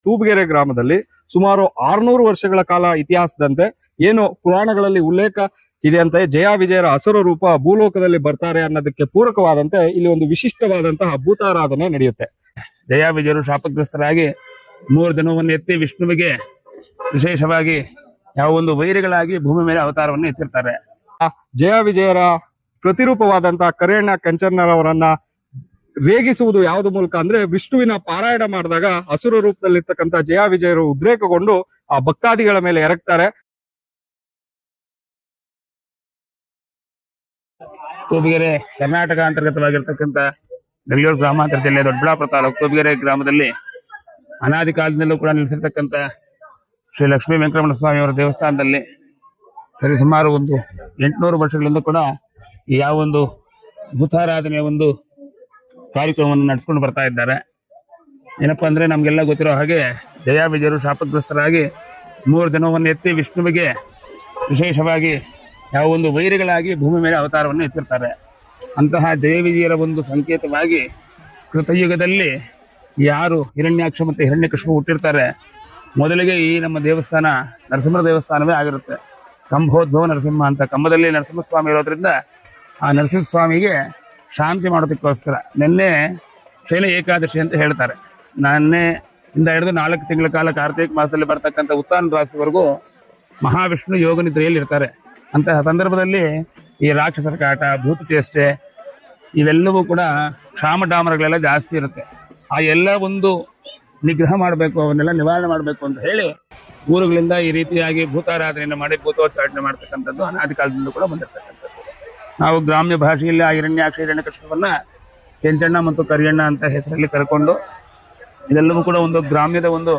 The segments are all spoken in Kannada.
ತೂಬಗೆರೆ ಗ್ರಾಮದಲ್ಲಿ ಸುಮಾರು 600 ವರ್ಷಗಳ ಕಾಲ ಇತಿಹಾಸದಂತೆ ಏನು ಪುರಾಣಗಳಲ್ಲಿ ಉಲ್ಲೇಖ ಇದೆ ಅಂತ ಜಯ ವಿಜಯರ ಅಸುರ ರೂಪ ಭೂಲೋಕದಲ್ಲಿ ಬರ್ತಾರೆ ಅನ್ನೋದಕ್ಕೆ ಪೂರಕವಾದಂತೆ ಇಲ್ಲಿ ಒಂದು ವಿಶಿಷ್ಟವಾದಂತಹ ಭೂತಾರಾಧನೆ ನಡೆಯುತ್ತೆ. ಜಯ ವಿಜಯರು ಶಾಪಗ್ರಸ್ತರಾಗಿ 3 ದಿನವನ್ನು ಎತ್ತಿ ವಿಷ್ಣುವಿಗೆ ವಿಶೇಷವಾಗಿ ಯಾವ ಒಂದು ವೈರಿಗಳಾಗಿ ಭೂಮಿ ಮೇಲೆ ಅವತಾರವನ್ನು ಎತ್ತಿರ್ತಾರೆ. ಜಯ ವಿಜಯರ ಪ್ರತಿರೂಪವಾದಂತಹ ಕರಿಯಣ್ಣ ಕಂಚನ್ನರವರನ್ನ ರೇಗಿಸುವುದು ಯಾವ್ದು ಮೂಲಕ ಅಂದ್ರೆ ವಿಷ್ಣುವಿನ ಪಾರಾಯಣ ಮಾಡಿದಾಗ ಅಸುರ ರೂಪದಲ್ಲಿರ್ತಕ್ಕಂಥ ಜಯ ವಿಜಯರು ಉದ್ರೇಕಗೊಂಡು ಆ ಭಕ್ತಾದಿಗಳ ಮೇಲೆ ಎರಗ್ತಾರೆ. ತೂಬಗೆರೆ ಕರ್ನಾಟಕ ಅಂತರ್ಗತವಾಗಿರ್ತಕ್ಕಂಥ ಬೆಂಗಳೂರು ಗ್ರಾಮಾಂತರ ಜಿಲ್ಲೆ ದೊಡ್ಡಬಳ್ಳಾಪುರ ತಾಲೂಕು ತೂಬಗೆರೆ ಗ್ರಾಮದಲ್ಲಿ ಅನಾದಿ ಕಾಲದಿಂದಲೂ ಕೂಡ ನಿಲ್ಲಿಸಿರ್ತಕ್ಕಂಥ ಶ್ರೀ ಲಕ್ಷ್ಮೀ ವೆಂಕಟರಮಣ ಸ್ವಾಮಿ ಅವರ ದೇವಸ್ಥಾನದಲ್ಲಿ ಸರಿಸುಮಾರು ಒಂದು 800 ವರ್ಷಗಳಿಂದ ಕೂಡ ಯಾವ ಒಂದು ಭೂತಾರಾಧನೆಯ ಒಂದು ಕಾರ್ಯಕ್ರಮವನ್ನು ನಡೆಸ್ಕೊಂಡು ಬರ್ತಾ ಇದ್ದಾರೆ. ಏನಪ್ಪಾ ಅಂದ್ರೆ ನಮ್ಗೆಲ್ಲ ಗೊತ್ತಿರೋ ಹಾಗೆ ಜಯ ವಿಜಯರು ಶಾಪಗ್ರಸ್ತರಾಗಿ 3 ದಿನವನ್ನು ಎತ್ತಿ ವಿಷ್ಣುವಿಗೆ ವಿಶೇಷವಾಗಿ ಯಾವ ಒಂದು ವೈರಿಗಳಾಗಿ ಭೂಮಿ ಮೇಲೆ ಅವತಾರವನ್ನು ಎತ್ತಿರ್ತಾರೆ. ಅಂತಹ ಜಯ ವಿಜಯರ ಒಂದು ಸಂಕೇತವಾಗಿ ಕೃತಯುಗದಲ್ಲಿ ಯಾರು ಹಿರಣ್ಯಾಕ್ಷ ಮತ್ತು ಹಿರಣ್ಯಕಶಿಪು ಹುಟ್ಟಿರ್ತಾರೆ, ಮೊದಲಿಗೆ ಈ ನಮ್ಮ ದೇವಸ್ಥಾನ ನರಸಿಂಹ ದೇವಸ್ಥಾನವೇ ಆಗಿರುತ್ತೆ. ಕಂಭೋದ್ಭವ ನರಸಿಂಹ ಅಂತ ಕಂಬದಲ್ಲಿ ನರಸಿಂಹಸ್ವಾಮಿ ಇರೋದ್ರಿಂದ ಆ ನರಸಿಂಹಸ್ವಾಮಿಗೆ ಶಾಂತಿ ಮಾಡೋದಕ್ಕೋಸ್ಕರ ನಿನ್ನೆ ಶೈಲ ಏಕಾದಶಿ ಅಂತ ಹೇಳ್ತಾರೆ. ನಿನ್ನೆ ಇಂದ ಹಿಡಿದು 4 ತಿಂಗಳ ಕಾಲ ಕಾರ್ತಿಕ ಮಾಸದಲ್ಲಿ ಬರ್ತಕ್ಕಂಥ ಉತ್ತಾನ ರಾಶಿವರೆಗೂ ಮಹಾವಿಷ್ಣು ಯೋಗ ನಿದ್ರೆಯಲ್ಲಿ ಇರ್ತಾರೆ. ಅಂತಹ ಸಂದರ್ಭದಲ್ಲಿ ಈ ರಾಕ್ಷಸರ ಕಾಟ, ಭೂತ ಚೇಷ್ಟೆ ಇವೆಲ್ಲವೂ ಕೂಡ ಕ್ಷಾಮಡಾಮರಗಳೆಲ್ಲ ಜಾಸ್ತಿ ಇರುತ್ತೆ. ಆ ಎಲ್ಲ ಒಂದು ನಿಗ್ರಹ ಮಾಡಬೇಕು, ಅವನ್ನೆಲ್ಲ ನಿವಾರಣೆ ಮಾಡಬೇಕು ಅಂತ ಹೇಳಿ ಊರುಗಳಿಂದ ಈ ರೀತಿಯಾಗಿ ಭೂತಾರಾಧನೆಯನ್ನು ಮಾಡಿ ಭೂತೋಚ್ಚಾಟನೆ ಮಾಡ್ತಕ್ಕಂಥದ್ದು ಅನಾದಿ ಕಾಲದಿಂದ ಕೂಡ ಬಂದಿರತಕ್ಕಂಥದ್ದು. ನಾವು ಗ್ರಾಮ್ಯ ಭಾಷೆಯಲ್ಲಿ ಆ ಹಿರಣ್ಯಾಕ್ಷ ಹಿರಣ್ಯಕಶಿಪುವನ್ನ ಕೆಂಚಣ್ಣ ಮತ್ತು ಕರಿಯಣ್ಣ ಅಂತ ಹೆಸರಲ್ಲಿ ಕರ್ಕೊಂಡು ಇದೆಲ್ಲವೂ ಕೂಡ ಒಂದು ಗ್ರಾಮ್ಯದ ಒಂದು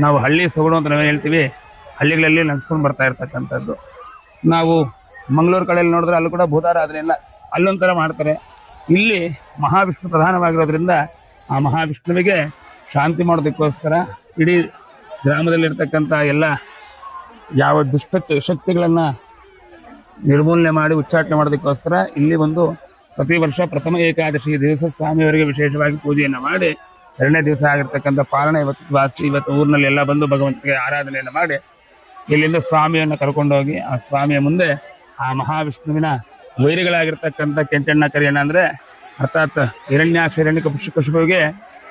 ನಾವು ಹಳ್ಳಿ ಸೊಗಡು ಅಂತ ನಾವೇನು ಹೇಳ್ತೀವಿ, ಹಳ್ಳಿಗಳಲ್ಲಿ ನಡೆಸ್ಕೊಂಡು ಬರ್ತಾ ಇರ್ತಕ್ಕಂಥದ್ದು. ನಾವು ಮಂಗಳೂರು ಕಡೆಯಲ್ಲಿ ನೋಡಿದ್ರೆ ಅಲ್ಲೂ ಕೂಡ ಭೂತಾರಾಧನೆ ಇಲ್ಲ, ಅಲ್ಲೊಂಥರ ಮಾಡ್ತಾರೆ. ಇಲ್ಲಿ ಮಹಾವಿಷ್ಣು ಪ್ರಧಾನವಾಗಿರೋದ್ರಿಂದ ಆ ಮಹಾವಿಷ್ಣುವಿಗೆ ಶಾಂತಿ ಮಾಡೋದಕ್ಕೋಸ್ಕರ ಇಡೀ ಗ್ರಾಮದಲ್ಲಿರ್ತಕ್ಕಂಥ ಎಲ್ಲ ಯಾವ ದುಷ್ಟ ಶಕ್ತಿಗಳನ್ನು ನಿರ್ಮೂಲನೆ ಮಾಡಿ ಉಚ್ಚಾಟನೆ ಮಾಡೋದಕ್ಕೋಸ್ಕರ ಇಲ್ಲಿ ಒಂದು ಪ್ರತಿ ವರ್ಷ ಪ್ರಥಮ ಏಕಾದಶಿ ದಿವಸ ಸ್ವಾಮಿಯವರಿಗೆ ವಿಶೇಷವಾಗಿ ಪೂಜೆಯನ್ನು ಮಾಡಿ 2ನೇ ದಿವಸ ಆಗಿರ್ತಕ್ಕಂಥ ಪಾಲನ ಇವತ್ತು ಊರಿನಲ್ಲಿ ಎಲ್ಲ ಬಂದು ಭಗವಂತನಿಗೆ ಆರಾಧನೆಯನ್ನು ಮಾಡಿ ಇಲ್ಲಿಂದ ಸ್ವಾಮಿಯನ್ನು ಕರ್ಕೊಂಡೋಗಿ ಆ ಸ್ವಾಮಿಯ ಮುಂದೆ ಆ ಮಹಾವಿಷ್ಣುವಿನ ವೈರಿಗಳಾಗಿರ್ತಕ್ಕಂಥ ಕೆಂಚಣ್ಣ ಕರಿಯಣ್ಣ ಅಂದರೆ ಅರ್ಥಾತ್ ಹಿರಣ್ಯಾಕ್ಷ ಹಿರಣ್ಯಕಶಿಪುವಿಗೆ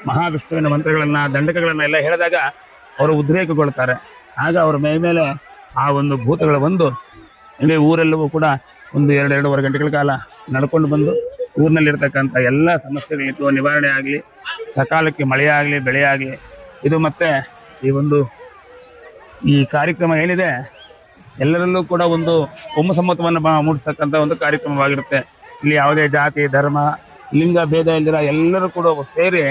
ಮಹಾವಿಷ್ಣುವಿನ ಮಂತ್ರಗಳನ್ನು ದಂಡಕಗಳನ್ನು ಎಲ್ಲ ಹೇಳಿದಾಗ ಅವರು ಉದ್ರೇಕಗೊಳ್ತಾರೆ. ಆಗ ಅವರ ಮೇಲೆ ಆ ಒಂದು ಭೂತಗಳು ಬಂದು ಇಡೀ ಊರೆಲ್ಲವೂ ಕೂಡ ಒಂದು 2-2.5 ಗಂಟೆಗಳ ಕಾಲ ನಡ್ಕೊಂಡು ಬಂದು ಊರಿನಲ್ಲಿರ್ತಕ್ಕಂಥ ಎಲ್ಲ ಸಮಸ್ಯೆಗಳಿತ್ತು ನಿವಾರಣೆ ಆಗಲಿ, ಸಕಾಲಕ್ಕೆ ಮಳೆ ಆಗಲಿ, ಬೆಳೆ ಆಗಲಿ. ಇದು ಮತ್ತೆ ಈ ಕಾರ್ಯಕ್ರಮ ಏನಿದೆ ಎಲ್ಲರಲ್ಲೂ ಕೂಡ ಒಂದು ಒಮ್ಮಸಮ್ಮತವನ್ನು ಮೂಡಿಸ್ತಕ್ಕಂಥ ಒಂದು ಕಾರ್ಯಕ್ರಮವಾಗಿರುತ್ತೆ. ಇಲ್ಲಿ ಯಾವುದೇ ಜಾತಿ, ಧರ್ಮ, ಲಿಂಗ ಭೇದ ಇಲ್ದಿರ ಎಲ್ಲರೂ ಕೂಡ ಸೇರಿ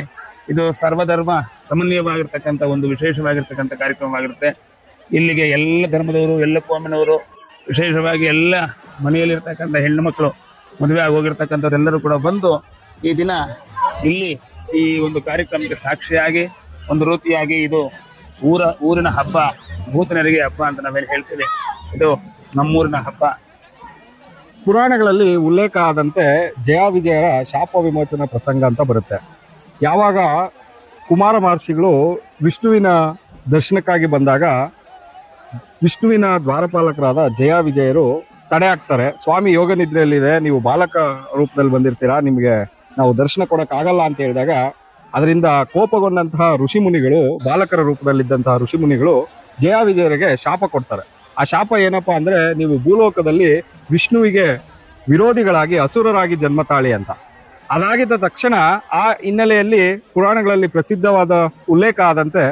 ಇದು ಸರ್ವಧರ್ಮ ಸಮನ್ವಯವಾಗಿರ್ತಕ್ಕಂಥ ಒಂದು ವಿಶೇಷವಾಗಿರ್ತಕ್ಕಂಥ ಕಾರ್ಯಕ್ರಮವಾಗಿರುತ್ತೆ. ಇಲ್ಲಿಗೆ ಎಲ್ಲ ಧರ್ಮದವರು, ಎಲ್ಲ ಕೋಮಿನವರು, ವಿಶೇಷವಾಗಿ ಎಲ್ಲ ಮನೆಯಲ್ಲಿರ್ತಕ್ಕಂಥ ಹೆಣ್ಣು ಮಕ್ಕಳು ಮದುವೆ ಆಗಿ ಹೋಗಿರ್ತಕ್ಕಂಥವ್ರೆಲ್ಲರೂ ಕೂಡ ಬಂದು ಈ ದಿನ ಇಲ್ಲಿ ಈ ಒಂದು ಕಾರ್ಯಕ್ರಮಕ್ಕೆ ಸಾಕ್ಷಿಯಾಗಿ ಒಂದು ರೀತಿಯಾಗಿ ಇದು ಊರಿನ ಹಬ್ಬ, ಭೂತನರಿಗೆ ಹಬ್ಬ ಅಂತ ನಾವೇನು ಹೇಳ್ತೀವಿ, ಇದು ನಮ್ಮೂರಿನ ಹಬ್ಬ. ಪುರಾಣಗಳಲ್ಲಿ ಉಲ್ಲೇಖ ಆದಂತೆ ಜಯ ವಿಜಯರ ಶಾಪ ವಿಮೋಚನ ಪ್ರಸಂಗ ಅಂತ ಬರುತ್ತೆ. ಯಾವಾಗ ಕುಮಾರ ಮಹರ್ಷಿಗಳು ವಿಷ್ಣುವಿನ ದರ್ಶನಕ್ಕಾಗಿ ಬಂದಾಗ ವಿಷ್ಣುವಿನ ದ್ವಾರಪಾಲಕರಾದ ಜಯ ವಿಜಯರು ತಡೆ ಹಾಕ್ತಾರೆ. ಸ್ವಾಮಿ ಯೋಗ ನಿದ್ರೆಯಲ್ಲಿದೆ, ನೀವು ಬಾಲಕ ರೂಪದಲ್ಲಿ ಬಂದಿರ್ತೀರಾ, ನಿಮಗೆ ನಾವು ದರ್ಶನ ಕೊಡೋಕ್ಕಾಗಲ್ಲ ಅಂತ ಹೇಳಿದಾಗ ಅದರಿಂದ ಕೋಪಗೊಂಡಂತಹ ಋಷಿಮುನಿಗಳು, ಬಾಲಕರ ರೂಪದಲ್ಲಿದ್ದಂತಹ ಋಷಿಮುನಿಗಳು ಜಯ ವಿಜಯರಿಗೆ ಶಾಪ ಕೊಡ್ತಾರೆ. ಆ ಶಾಪ ಏನಪ್ಪಾ ಅಂದ್ರೆ, ನೀವು ಭೂಲೋಕದಲ್ಲಿ ವಿಷ್ಣುವಿಗೆ ವಿರೋಧಿಗಳಾಗಿ ಅಸುರರಾಗಿ ಜನ್ಮ ತಾಳಿ ಅಂತ. ಅದಾಗಿದ್ದ ತಕ್ಷಣ ಆ ಹಿನ್ನೆಲೆಯಲ್ಲಿ ಪುರಾಣಗಳಲ್ಲಿ ಪ್ರಸಿದ್ಧವಾದ ಉಲ್ಲೇಖ ಆದಂತೆ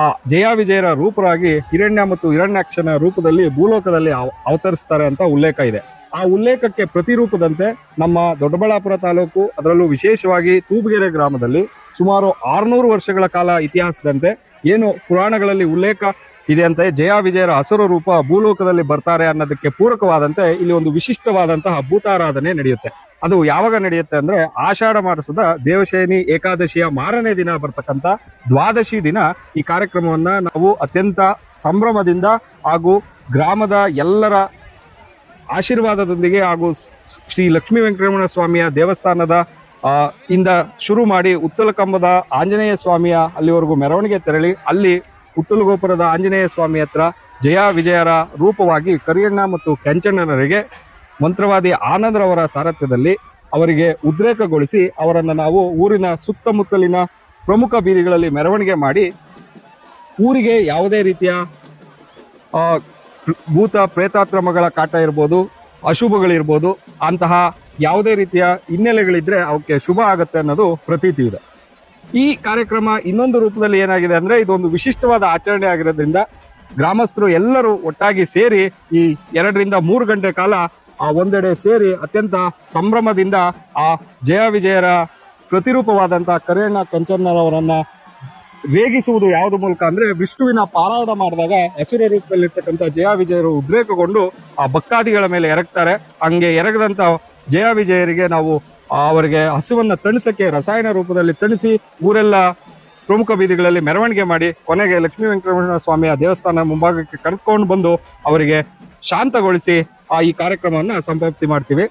ಆ ಜಯ ವಿಜಯರ ರೂಪರಾಗಿ ಹಿರಣ್ಯ ಮತ್ತು ಹಿರಣ್ಯಾಕ್ಷನ ರೂಪದಲ್ಲಿ ಭೂಲೋಕದಲ್ಲಿ ಅವತರಿಸ್ತಾರೆ ಅಂತ ಉಲ್ಲೇಖ ಇದೆ. ಆ ಉಲ್ಲೇಖಕ್ಕೆ ಪ್ರತಿರೂಪದಂತೆ ನಮ್ಮ ದೊಡ್ಡಬಳ್ಳಾಪುರ ತಾಲೂಕು, ಅದರಲ್ಲೂ ವಿಶೇಷವಾಗಿ ತೂಬಗೆರೆ ಗ್ರಾಮದಲ್ಲಿ ಸುಮಾರು 600 ವರ್ಷಗಳ ಕಾಲ ಇತಿಹಾಸದಂತೆ ಏನು ಪುರಾಣಗಳಲ್ಲಿ ಉಲ್ಲೇಖ ಇದೆ ಅಂತ ಜಯ ವಿಜಯರ ಅಸುರ ರೂಪ ಭೂಲೋಕದಲ್ಲಿ ಬರ್ತಾರೆ ಅನ್ನೋದಕ್ಕೆ ಪೂರಕವಾದಂತೆ ಇಲ್ಲಿ ಒಂದು ವಿಶಿಷ್ಟವಾದಂತಹ ಭೂತಾರಾಧನೆ ನಡೆಯುತ್ತೆ. ಅದು ಯಾವಾಗ ನಡೆಯುತ್ತೆ ಅಂದ್ರೆ ಆಷಾಢ ಮಾಸದ ದೇವಶಯನಿ ಏಕಾದಶಿಯ ಮಾರನೇ ದಿನ ಬರ್ತಕ್ಕಂಥ ದ್ವಾದಶಿ ದಿನ ಈ ಕಾರ್ಯಕ್ರಮವನ್ನ ನಾವು ಅತ್ಯಂತ ಸಂಭ್ರಮದಿಂದ ಹಾಗೂ ಗ್ರಾಮದ ಎಲ್ಲರ ಆಶೀರ್ವಾದದೊಂದಿಗೆ ಹಾಗೂ ಶ್ರೀ ಲಕ್ಷ್ಮೀ ವೆಂಕಟರಮಣ ಸ್ವಾಮಿಯ ದೇವಸ್ಥಾನದ ಇಂದ ಶುರು ಮಾಡಿ ಉತ್ತಲ ಕಂಬದ ಆಂಜನೇಯ ಸ್ವಾಮಿಯ ಅಲ್ಲಿವರೆಗೂ ಮೆರವಣಿಗೆ ತೆರಳಿ ಅಲ್ಲಿ ಉತ್ತಲ ಗೋಪುರದ ಆಂಜನೇಯ ಸ್ವಾಮಿ ಹತ್ರ ಜಯ ವಿಜಯರ ರೂಪವಾಗಿ ಕರಿಯಣ್ಣ ಮತ್ತು ಕೆಂಚಣ್ಣನವರಿಗೆ ಮಂತ್ರವಾದಿ ಆನಂದ್ರವರ ಸಾರಥ್ಯದಲ್ಲಿ ಅವರಿಗೆ ಉದ್ರೇಕಗೊಳಿಸಿ ಅವರನ್ನು ನಾವು ಊರಿನ ಸುತ್ತಮುತ್ತಲಿನ ಪ್ರಮುಖ ಬೀದಿಗಳಲ್ಲಿ ಮೆರವಣಿಗೆ ಮಾಡಿ ಊರಿಗೆ ಯಾವುದೇ ರೀತಿಯ ಭೂತ ಪ್ರೇತಾತ್ರಮಗಳ ಕಾಟ ಇರ್ಬೋದು, ಅಶುಭಗಳಿರ್ಬೋದು, ಅಂತಹ ಯಾವುದೇ ರೀತಿಯ ಹಿನ್ನೆಲೆಗಳಿದ್ರೆ ಅವಕ್ಕೆ ಶುಭ ಆಗುತ್ತೆ ಅನ್ನೋದು ಪ್ರತೀತಿ ಇದೆ. ಈ ಕಾರ್ಯಕ್ರಮ ಇನ್ನೊಂದು ರೂಪದಲ್ಲಿ ಏನಾಗಿದೆ ಅಂದ್ರೆ ಇದೊಂದು ವಿಶಿಷ್ಟವಾದ ಆಚರಣೆ ಆಗಿರೋದ್ರಿಂದ ಗ್ರಾಮಸ್ಥರು ಎಲ್ಲರೂ ಒಟ್ಟಾಗಿ ಸೇರಿ ಈ 2 ರಿಂದ 3 ಗಂಟೆ ಕಾಲ ಒಂದೆಡೆ ಸೇರಿ ಅತ್ಯಂತ ಸಂಭ್ರಮದಿಂದ ಆ ಜಯ ವಿಜಯರ ಪ್ರತಿರೂಪವಾದಂತಹ ಕರಿಯಣ್ಣ ಕೆಂಚಣ್ಣನವರನ್ನ ರೇಗಿಸುವುದು ಯಾವ್ದು ಮೂಲಕ ಅಂದ್ರೆ ವಿಷ್ಣುವಿನ ಪಾರಾಯಣ ಮಾಡಿದಾಗ ಹಸುರ ರೂಪದಲ್ಲಿರ್ತಕ್ಕಂಥ ಜಯ ವಿಜಯರು ಉದ್ರೇಕಗೊಂಡು ಆ ಭಕ್ತಾದಿಗಳ ಮೇಲೆ ಎರಗ್ತಾರೆ. ಹಂಗೆ ಎರಗದಂತ ಜಯ ವಿಜಯರಿಗೆ ನಾವು ಅವರಿಗೆ ಹಸುವನ್ನ ತಣಿಸಕ್ಕೆ ರಸಾಯನ ರೂಪದಲ್ಲಿ ತಣಿಸಿ ಊರೆಲ್ಲ ಪ್ರಮುಖ ಬೀದಿಗಳಲ್ಲಿ ಮೆರವಣಿಗೆ ಮಾಡಿ ಕೊನೆಗೆ ಲಕ್ಷ್ಮೀ ವೆಂಕಟರಮಣ ಸ್ವಾಮಿಯ ದೇವಸ್ಥಾನ ಮುಂಭಾಗಕ್ಕೆ ಕರ್ಕೊಂಡು ಬಂದು ಅವರಿಗೆ ಶಾಂತಗೊಳಿಸಿ ಈ ಕಾರ್ಯಕ್ರಮವನ್ನ ಸಂಪತ್ತಿ ಮಾಡ್ತೀವಿ.